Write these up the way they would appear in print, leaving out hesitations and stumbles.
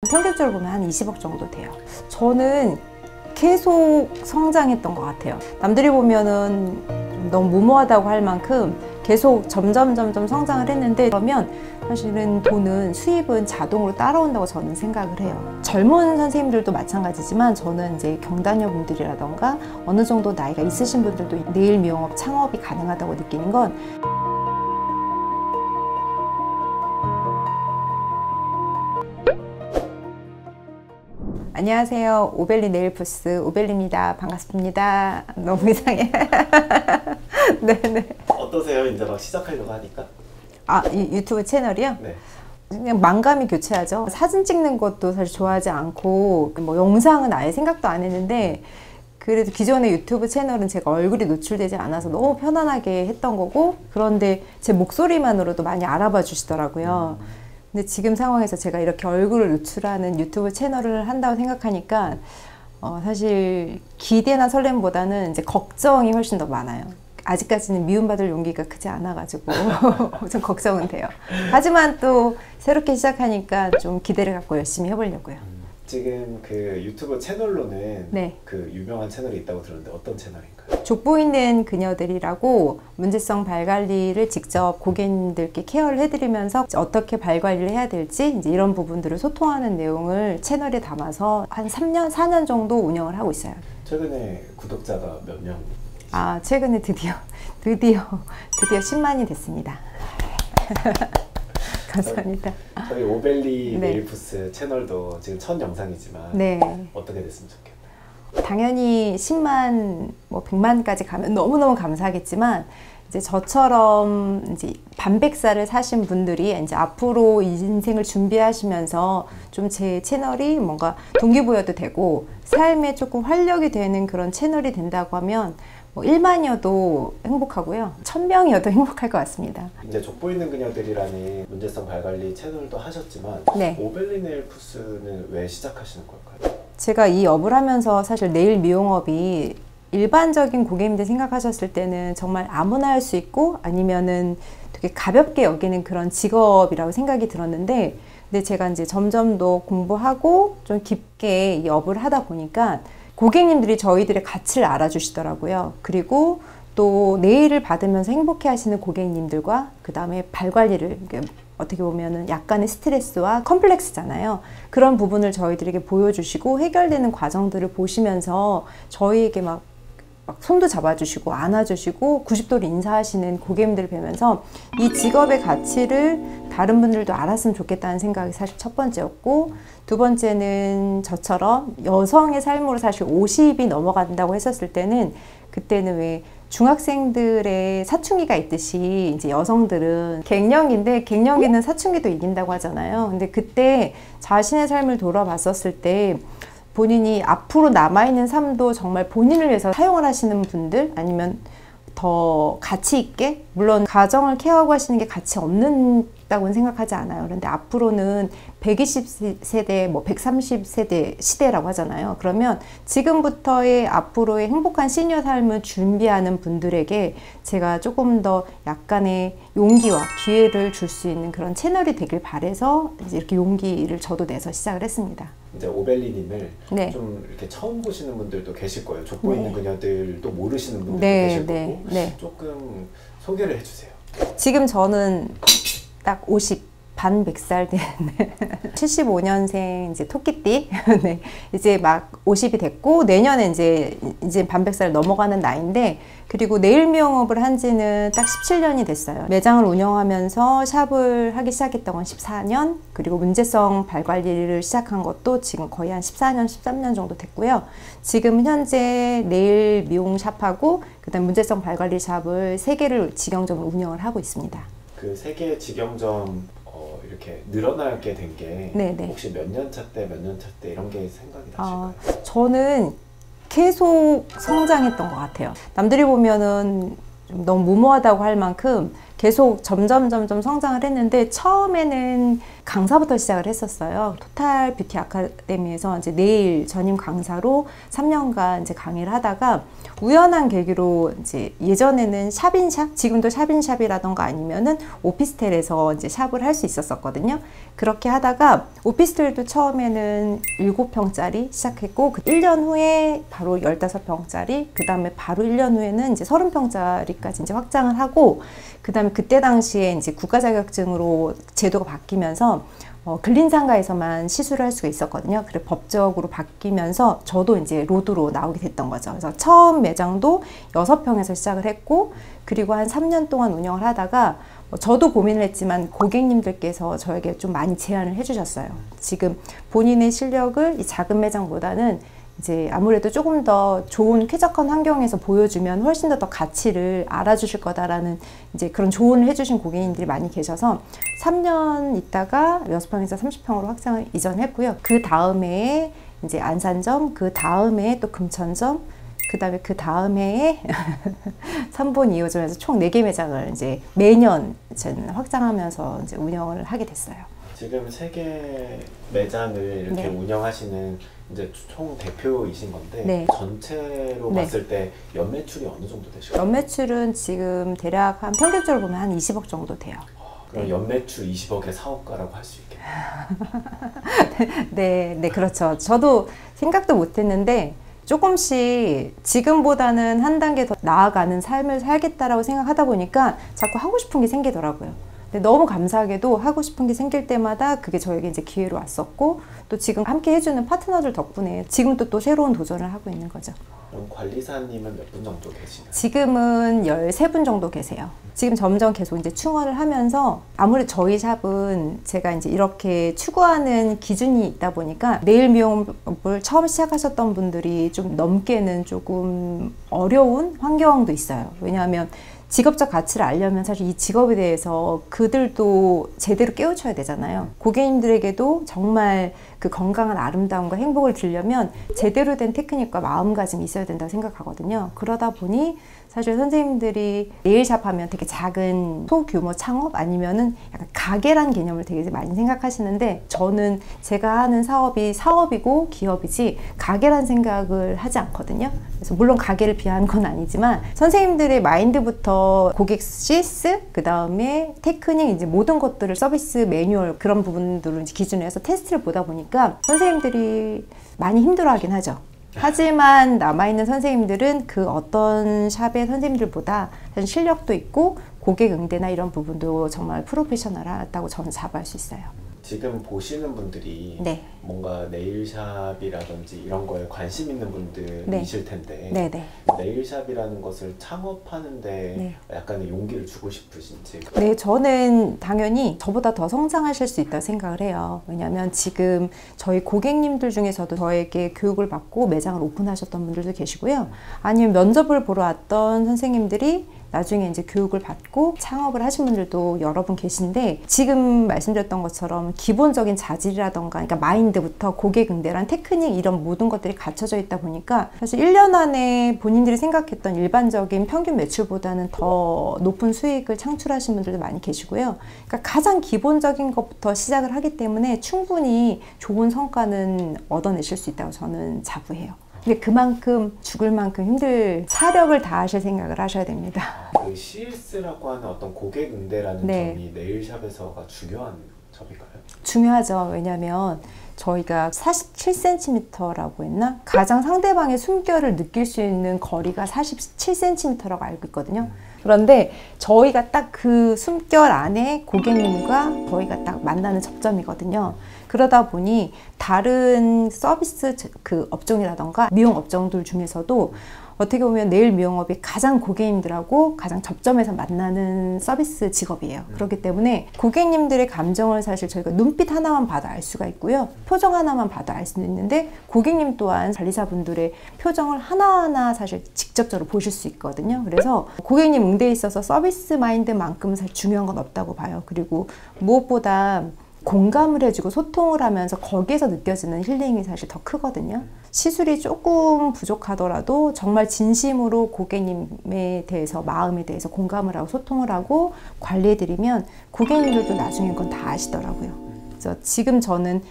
평균적으로 보면 한 20억 정도 돼요. 저는 계속 성장했던 것 같아요. 남들이 보면은 너무 무모하다고 할 만큼 계속 점점 성장을 했는데, 그러면 사실은 돈은, 수입은 자동으로 따라온다고 저는 생각을 해요. 젊은 선생님들도 마찬가지지만 저는 이제 경단녀 분들이라던가 어느 정도 나이가 있으신 분들도 네일 미용업 창업이 가능하다고 느끼는 건, 안녕하세요. 오벨리 네일푸스 오벨리입니다. 반갑습니다. 너무 이상해. 네네. 어떠세요? 이제 막 시작하려고 하니까? 유튜브 채널이요? 네. 그냥 만감이 교체하죠. 사진 찍는 것도 사실 좋아하지 않고, 뭐 영상은 아예 생각도 안 했는데, 그래도 기존의 유튜브 채널은 제가 얼굴이 노출되지 않아서 너무 편안하게 했던 거고, 그런데 제 목소리만으로도 많이 알아봐 주시더라고요. 근데 지금 상황에서 제가 이렇게 얼굴을 노출하는 유튜브 채널을 한다고 생각하니까 사실 기대나 설렘보다는 이제 걱정이 훨씬 더 많아요. 아직까지는 미움받을 용기가 크지 않아가지고 좀 걱정은 돼요. 하지만 또 새롭게 시작하니까 좀 기대를 갖고 열심히 해보려고요. 지금 그 유튜브 채널로는 네. 그 유명한 채널이 있다고 들었는데 어떤 채널인가요? 족보있는 그녀들이라고 문제성 발 관리를 직접 고객님들께 케어를 해드리면서 어떻게 발 관리를 해야 될지 이제 이런 부분들을 소통하는 내용을 채널에 담아서 한 3년, 4년 정도 운영을 하고 있어요. 최근에 구독자가 몇 명? 최근에 드디어 10만이 됐습니다. 감사합니다. 저희 오벨리 네. 네일푸스 채널도 지금 첫 영상이지만 네. 어떻게 됐으면 좋겠나요? 당연히 10만, 뭐 100만까지 가면 너무너무 감사하겠지만, 이제 저처럼 이제 반백살을 사신 분들이 이제 앞으로 인생을 준비하시면서 좀 제 채널이 뭔가 동기부여도 되고 삶에 조금 활력이 되는 그런 채널이 된다고 하면 뭐 1만이어도 행복하고요. 1000명이어도 행복할 것 같습니다. 이제 족보있는 그녀들이라는 문제성 발 관리 채널도 하셨지만 네. 오벨리 네일푸스는 왜 시작하시는 걸까요? 제가 이 업을 하면서 사실 네일 미용업이 일반적인 고객님들 생각하셨을 때는 정말 아무나 할 수 있고 아니면은 되게 가볍게 여기는 그런 직업이라고 생각이 들었는데, 근데 제가 이제 점점 더 공부하고 좀 깊게 이 업을 하다 보니까 고객님들이 저희들의 가치를 알아주시더라고요. 그리고 또 네일을 받으면서 행복해 하시는 고객님들과 그 다음에 발 관리를, 어떻게 보면은 약간의 스트레스와 컴플렉스잖아요. 그런 부분을 저희들에게 보여주시고 해결되는 과정들을 보시면서 저희에게 막 손도 잡아주시고 안아주시고 90도로 인사하시는 고객님들을 뵈면서 이 직업의 가치를 다른 분들도 알았으면 좋겠다는 생각이 사실 첫 번째였고, 두 번째는 저처럼 여성의 삶으로 사실 50이 넘어간다고 했었을 때는, 그때는 왜 중학생들의 사춘기가 있듯이 이제 여성들은 갱년기인데 갱년기는 사춘기도 이긴다고 하잖아요. 근데 그때 자신의 삶을 돌아봤었을 때 본인이 앞으로 남아있는 삶도 정말 본인을 위해서 사용을 하시는 분들, 아니면 더 가치 있게, 물론 가정을 케어하고 하시는 게 가치 없는다고는 생각하지 않아요. 그런데 앞으로는 120세대, 뭐 130세대 시대라고 하잖아요. 그러면 지금부터의 앞으로의 행복한 시니어 삶을 준비하는 분들에게 제가 조금 더 약간의 용기와 기회를 줄 수 있는 그런 채널이 되길 바라서 이제 이렇게 용기를 저도 내서 시작을 했습니다. 이제 오벨리님을 네. 좀 이렇게 처음 보시는 분들도 계실 거예요. 족보 네. 있는 그녀들도 모르시는 분들도 네, 계실 네, 거고 네. 조금 소개를 해주세요. 지금 저는 딱 50 반 100살 된 75년생 이제 토끼띠. 네. 이제 막 50이 됐고 내년에 이제 반 100살 넘어가는 나이인데, 그리고 네일 미용업을 한 지는 딱 17년이 됐어요. 매장을 운영하면서 샵을 하기 시작했던 건 14년, 그리고 문제성 발 관리를 시작한 것도 지금 거의 한 14년, 13년 정도 됐고요. 지금 현재 네일 미용 샵하고 그다음 문제성 발 관리 샵을 3개를 직영점으로 운영을 하고 있습니다. 그 3개의 직영점 이렇게 늘어나게 된 게 혹시 몇 년 차 때, 몇 년 차 때 이런 게 생각이 나실까요? 저는 계속 성장했던 것 같아요. 남들이 보면은 좀 너무 무모하다고 할 만큼 계속 점점 성장을 했는데, 처음에는 강사부터 시작을 했었어요. 토탈 뷰티 아카데미에서 이제 네일 전임 강사로 3년간 이제 강의를 하다가 우연한 계기로 이제 예전에는 샵인샵, 지금도 샵인샵이라던가 아니면은 오피스텔에서 이제 샵을 할 수 있었었거든요. 그렇게 하다가 오피스텔도 처음에는 7평짜리 시작했고, 그 1년 후에 바로 15평짜리, 그 다음에 바로 1년 후에는 이제 30평짜리까지 이제 확장을 하고, 그 다음에 그때 당시에 이제 국가 자격증으로 제도가 바뀌면서 근린상가에서만 시술을 할 수가 있었거든요. 그래 법적으로 바뀌면서 저도 이제 로드로 나오게 됐던 거죠. 그래서 처음 매장도 6평에서 시작을 했고, 그리고 한 3년 동안 운영을 하다가 저도 고민을 했지만 고객님들께서 저에게 좀 많이 제안을 해주셨어요. 지금 본인의 실력을 이 작은 매장보다는 이제 아무래도 조금 더 좋은 쾌적한 환경에서 보여주면 훨씬 더 가치를 알아주실 거다라는 이제 그런 조언을 해주신 고객님들이 많이 계셔서 3년 있다가 6평에서 30평으로 확장을 이전했고요. 그 다음에 이제 안산점, 그 다음에 또 금천점, 그 다음에 그 다음에 3본 2호점에서 총 4개 매장을 이제 매년 저는 확장하면서 이제 운영을 하게 됐어요. 지금 3개 매장을 이렇게 네. 운영하시는 이제 총 대표이신 건데 네. 전체로 네. 봤을 때 연매출이 어느 정도 되실까요? 연매출은 지금 대략 한 평균적으로 보면 한 20억 정도 돼요. 그럼 네. 연매출 20억의 사업가라고 할 수 있겠네요. 네, 네, 그렇죠. 저도 생각도 못했는데 조금씩 지금보다는 한 단계 더 나아가는 삶을 살겠다라고 생각하다 보니까 자꾸 하고 싶은 게 생기더라고요. 근데 너무 감사하게도 하고 싶은 게 생길 때마다 그게 저에게 이제 기회로 왔었고, 또 지금 함께 해주는 파트너들 덕분에 지금 또 새로운 도전을 하고 있는 거죠. 그럼 관리사님은 몇 분 정도 계시나요? 지금은 13분 정도 계세요. 지금 점점 계속 이제 충원을 하면서, 아무래도 저희 샵은 제가 이제 이렇게 추구하는 기준이 있다 보니까 네일 미용업을 처음 시작하셨던 분들이 좀 넘게는 조금 어려운 환경도 있어요. 왜냐하면 직업적 가치를 알려면 사실 이 직업에 대해서 그들도 제대로 깨우쳐야 되잖아요. 고객님들에게도 정말 그 건강한 아름다움과 행복을 주려면 제대로 된 테크닉과 마음가짐이 있어야 된다고 생각하거든요. 그러다 보니 사실 선생님들이 네일샵 하면 되게 작은 소규모 창업 아니면은 약간 가게란 개념을 되게 많이 생각하시는데, 저는 제가 하는 사업이 사업이고 기업이지 가게란 생각을 하지 않거든요. 그래서 물론 가게를 비하한 건 아니지만 선생님들의 마인드부터 고객 시스, 그 다음에 테크닉, 이제 모든 것들을 서비스 매뉴얼 그런 부분들을 이제 기준으로 해서 테스트를 보다 보니까 선생님들이 많이 힘들어하긴 하죠. 하지만 남아있는 선생님들은 그 어떤 샵의 선생님들보다 실력도 있고 고객 응대나 이런 부분도 정말 프로페셔널하다고 저는 자부할 수 있어요. 지금 보시는 분들이 네. 뭔가 네일샵이라든지 이런 거에 관심 있는 분들이실 텐데 네. 네. 네일샵이라는 것을 창업하는데 네. 약간의 용기를 주고 싶으신지? 네, 저는 당연히 저보다 더 성장하실 수 있다고 생각을 해요. 왜냐하면 지금 저희 고객님들 중에서도 저에게 교육을 받고 매장을 오픈하셨던 분들도 계시고요. 아니면 면접을 보러 왔던 선생님들이 나중에 이제 교육을 받고 창업을 하신 분들도 여러 분 계신데, 지금 말씀드렸던 것처럼 기본적인 자질이라던가, 그러니까 마인드부터 고객 응대란 테크닉 이런 모든 것들이 갖춰져 있다 보니까 사실 1년 안에 본인들이 생각했던 일반적인 평균 매출보다는 더 높은 수익을 창출하신 분들도 많이 계시고요. 그러니까 가장 기본적인 것부터 시작을 하기 때문에 충분히 좋은 성과는 얻어내실 수 있다고 저는 자부해요. 근데 그만큼 죽을 만큼 힘들 사력을 다하실 생각을 하셔야 됩니다. 그 CS라고 하는 어떤 고객 응대라는 네. 점이 네일샵에서가 중요한 점인가요? 중요하죠. 왜냐하면 저희가 47cm라고 했나? 가장 상대방의 숨결을 느낄 수 있는 거리가 47cm라고 알고 있거든요. 그런데 저희가 딱 그 숨결 안에 고객님과 저희가 딱 만나는 접점이거든요. 그러다 보니 다른 서비스 그 업종이라던가 미용 업종들 중에서도 어떻게 보면 네일 미용업이 가장 고객님들하고 가장 접점에서 만나는 서비스 직업이에요. 그렇기 때문에 고객님들의 감정을 사실 저희가 눈빛 하나만 봐도 알 수가 있고요. 표정 하나만 봐도 알 수 있는데 고객님 또한 관리사분들의 표정을 하나하나 사실 직접적으로 보실 수 있거든요. 그래서 고객님 응대에 있어서 서비스 마인드만큼 사실 중요한 건 없다고 봐요. 그리고 무엇보다 공감을 해주고 소통을 하면서 거기에서 느껴지는 힐링이 사실 더 크거든요. 시술이 조금 부족하더라도 정말 진심으로 고객님에 대해서, 마음에 대해서 공감을 하고 소통을 하고 관리해드리면 고객님들도 나중에 그건 다 아시더라고요. 그래서 지금 저는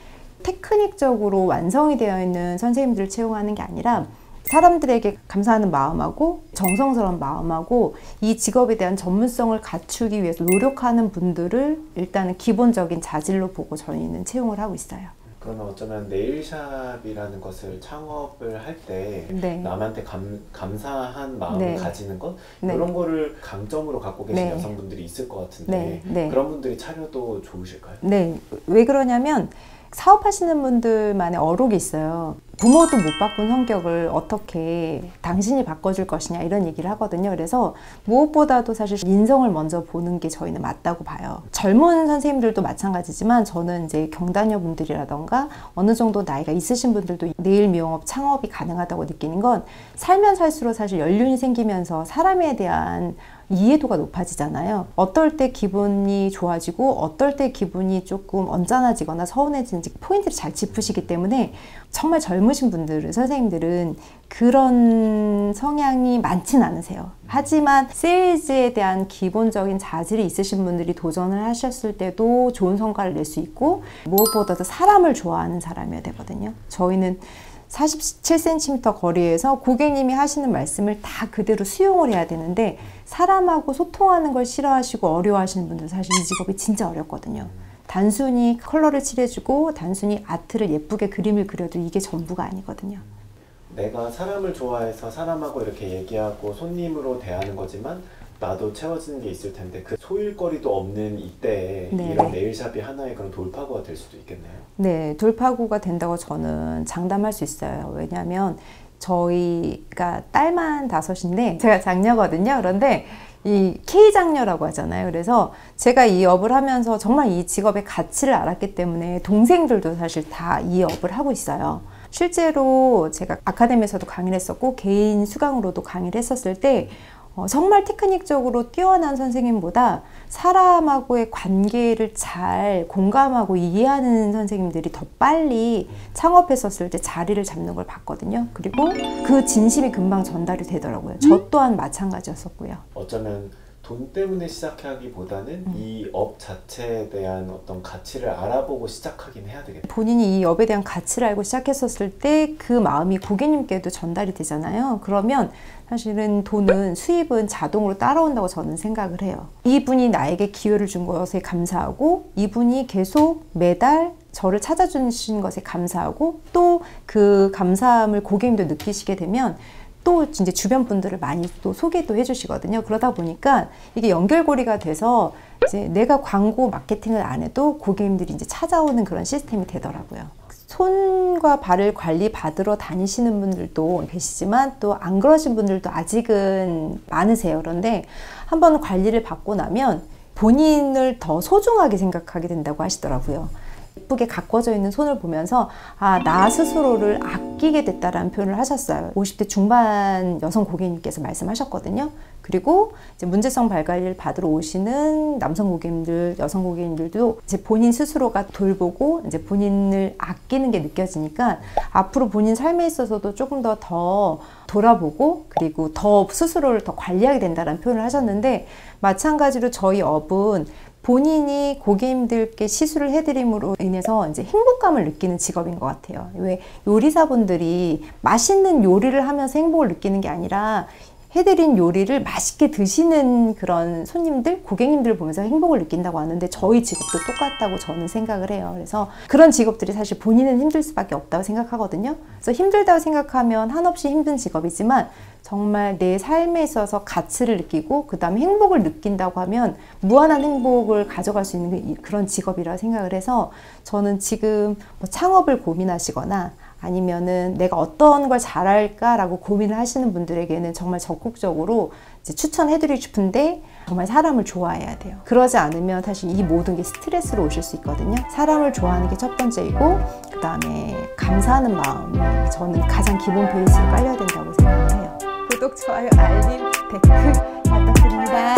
테크닉적으로 완성이 되어 있는 선생님들을 채용하는 게 아니라 사람들에게 감사하는 마음하고 정성스러운 마음하고 이 직업에 대한 전문성을 갖추기 위해서 노력하는 분들을 일단은 기본적인 자질로 보고 저희는 채용을 하고 있어요. 그러면 어쩌면 네일샵이라는 것을 창업을 할 때 네. 남한테 감사한 마음을 네. 가지는 것 네. 이런 거를 강점으로 갖고 계신 네. 여성분들이 있을 것 같은데 네. 그런 분들이 차려도 좋으실까요? 네. 왜 그러냐면 사업하시는 분들만의 어록이 있어요. 부모도 못 바꾼 성격을 어떻게 당신이 바꿔줄 것이냐 이런 얘기를 하거든요. 그래서 무엇보다도 사실 인성을 먼저 보는 게 저희는 맞다고 봐요. 젊은 선생님들도 마찬가지지만 저는 이제 경단녀 분들이라던가 어느 정도 나이가 있으신 분들도 네일 미용업 창업이 가능하다고 느끼는 건 살면 살수록 사실 연륜이 생기면서 사람에 대한 이해도가 높아지잖아요. 어떨 때 기분이 좋아지고 어떨 때 기분이 조금 언짢아지거나 서운해지는지 포인트를 잘 짚으시기 때문에 정말 젊으신 분들은 선생님들은 그런 성향이 많진 않으세요. 하지만 세일즈에 대한 기본적인 자질이 있으신 분들이 도전을 하셨을 때도 좋은 성과를 낼 수 있고 무엇보다도 사람을 좋아하는 사람이어야 되거든요. 저희는 47cm 거리에서 고객님이 하시는 말씀을 다 그대로 수용을 해야 되는데 사람하고 소통하는 걸 싫어하시고 어려워하시는 분들 사실 이 직업이 진짜 어렵거든요. 단순히 컬러를 칠해주고 단순히 아트를 예쁘게 그림을 그려도 이게 전부가 아니거든요. 내가 사람을 좋아해서 사람하고 이렇게 얘기하고 손님으로 대하는 거지만 나도 채워지는 게 있을 텐데 그 소일거리도 없는 이때에 네. 이런 네일샵이 하나의 그런 돌파구가 될 수도 있겠네요. 네, 돌파구가 된다고 저는 장담할 수 있어요. 왜냐하면 저희가 딸만 5인데 제가 장녀거든요. 그런데 이 K장녀라고 하잖아요. 그래서 제가 이 업을 하면서 정말 이 직업의 가치를 알았기 때문에 동생들도 사실 다 이 업을 하고 있어요. 실제로 제가 아카데미에서도 강의를 했었고 개인 수강으로도 강의를 했었을 때 정말 테크닉적으로 뛰어난 선생님보다 사람하고의 관계를 잘 공감하고 이해하는 선생님들이 더 빨리 창업했었을 때 자리를 잡는 걸 봤거든요. 그리고 그 진심이 금방 전달이 되더라고요. 저 또한 마찬가지였었고요. 어쩌면 돈 때문에 시작하기보다는 이 업 자체에 대한 어떤 가치를 알아보고 시작하긴 해야 되겠다. 본인이 이 업에 대한 가치를 알고 시작했었을 때 그 마음이 고객님께도 전달이 되잖아요. 그러면 사실은 돈은 수입은 자동으로 따라온다고 저는 생각을 해요. 이분이 나에게 기회를 준 것에 감사하고 이분이 계속 매달 저를 찾아주신 것에 감사하고 또 그 감사함을 고객님도 느끼시게 되면 또 이제 주변 분들을 많이 또 소개도 해주시거든요. 그러다 보니까 이게 연결고리가 돼서 이제 내가 광고 마케팅을 안 해도 고객님들이 이제 찾아오는 그런 시스템이 되더라고요. 손과 발을 관리 받으러 다니시는 분들도 계시지만 또 안 그러신 분들도 아직은 많으세요. 그런데 한번 관리를 받고 나면 본인을 더 소중하게 생각하게 된다고 하시더라고요. 예쁘게 가꿔져 있는 손을 보면서 아, 나 스스로를 아끼게 됐다라는 표현을 하셨어요. 50대 중반 여성 고객님께서 말씀하셨거든요. 그리고 이제 문제성 발관리를 받으러 오시는 남성 고객님들, 여성 고객님들도 이제 본인 스스로가 돌보고 이제 본인을 아끼는 게 느껴지니까 앞으로 본인 삶에 있어서도 조금 더 돌아보고 그리고 더 스스로를 더 관리하게 된다는 표현을 하셨는데 마찬가지로 저희 업은 본인이 고객님들께 시술을 해드림으로 인해서 이제 행복감을 느끼는 직업인 것 같아요. 왜 요리사분들이 맛있는 요리를 하면서 행복을 느끼는 게 아니라 해드린 요리를 맛있게 드시는 그런 손님들, 고객님들을 보면서 행복을 느낀다고 하는데 저희 직업도 똑같다고 저는 생각을 해요. 그래서 그런 직업들이 사실 본인은 힘들 수밖에 없다고 생각하거든요. 그래서 힘들다고 생각하면 한없이 힘든 직업이지만 정말 내 삶에 있어서 가치를 느끼고 그 다음에 행복을 느낀다고 하면 무한한 행복을 가져갈 수 있는 그런 직업이라 생각을 해서 저는 지금 뭐 창업을 고민하시거나 아니면은 내가 어떤 걸 잘할까라고 고민을 하시는 분들에게는 정말 적극적으로 이제 추천해드리고 싶은데 정말 사람을 좋아해야 돼요. 그러지 않으면 사실 이 모든 게 스트레스로 오실 수 있거든요. 사람을 좋아하는 게 첫 번째이고 그 다음에 감사하는 마음이 저는 가장 기본 베이스로 깔려야 된다고 생각을 해요. 구독, 좋아요, 알림, 댓글 부탁드립니다.